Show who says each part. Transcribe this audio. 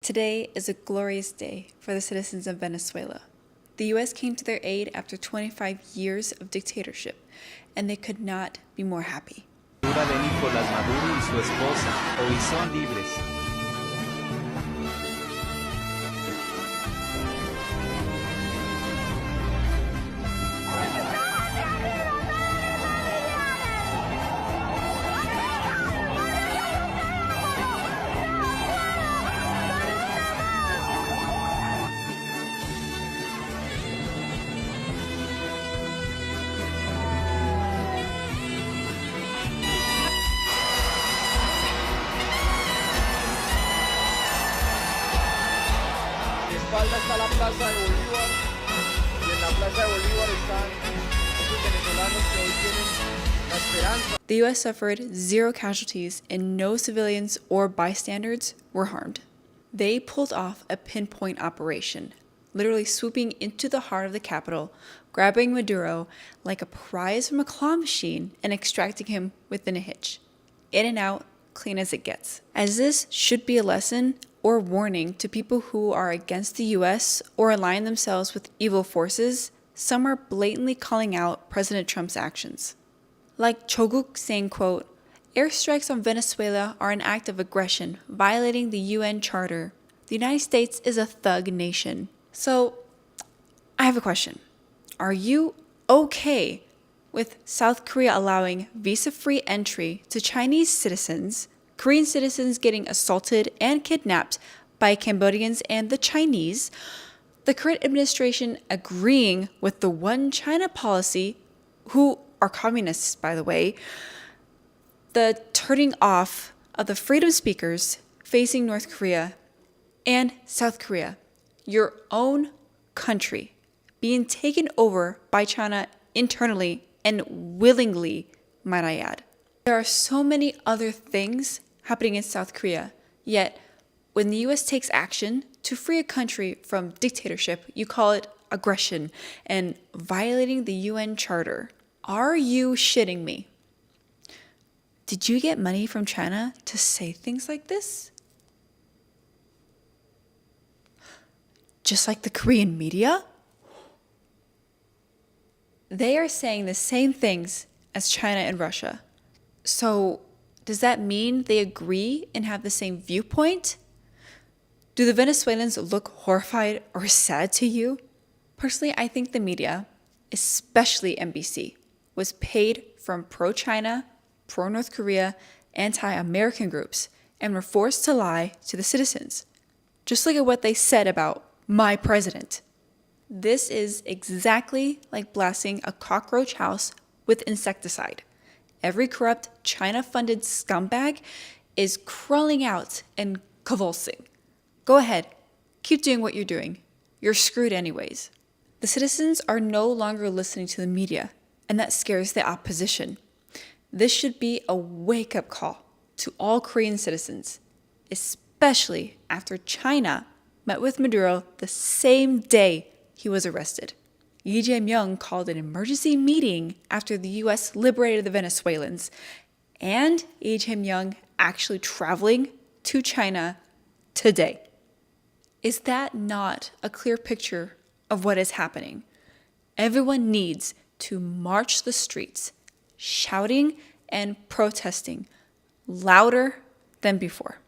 Speaker 1: Today is a glorious day for the citizens of Venezuela. The U.S. came to their aid after 25 years of dictatorship, and they could not be more happy.
Speaker 2: De Nicolás Maduro y su esposa, hoy son libres.
Speaker 3: Espalda está la Plaza de Bolívar y en la Plaza de Bolívar están esos venezolanos que hoy tienen la esperanza.
Speaker 1: The U.S. suffered 0 casualties and no civilians or bystanders were harmed. They pulled off a pinpoint operation, literally swooping into the heart of the capital, grabbing Maduro like a prize from a claw machine and extracting him within a hitch. In and out, clean as it gets. As this should be a lesson or warning to people who are against the US or align themselves with evil forces, some are blatantly calling out President Trump's actions. Like Choguk saying, quote, "Airstrikes on Venezuela are an act of aggression, violating the UN Charter. The United States is a thug nation." So, I have a question. Are you okay with South Korea allowing visa-free entry to Chinese citizens, Korean citizens getting assaulted and kidnapped by Cambodians and the Chinese, the current administration agreeing with the One China policy, who are communists, by the way, the turning off of the freedom speakers facing North Korea, and South Korea, your own country, being taken over by China internally and willingly, might I add. There are so many other things happening in South Korea, yet when the US takes action to free a country from dictatorship, you call it aggression and violating the UN Charter. Are you shitting me? Did you get money from China to say things like this? Just like the Korean media? They are saying the same things as China and Russia. So, does that mean they agree and have the same viewpoint? Do the Venezuelans look horrified or sad to you? Personally, I think the media, especially NBC, was paid from pro-China, pro-North Korea, anti-American groups and were forced to lie to the citizens. Just look at what they said about my president. This is exactly like blasting a cockroach house with insecticide. Every corrupt China-funded scumbag is crawling out and convulsing. Go ahead, keep doing what you're doing. You're screwed anyways. The citizens are no longer listening to the media, and that scares the opposition. This should be a wake-up call to all Korean citizens, especially after China met with Maduro the same day he was arrested. Lee Jae-myung called an emergency meeting after the U.S. liberated the Venezuelans, and Lee Jae-myung actually traveling to China today. Is that not a clear picture of what is happening? Everyone needs to march the streets, shouting and protesting louder than before.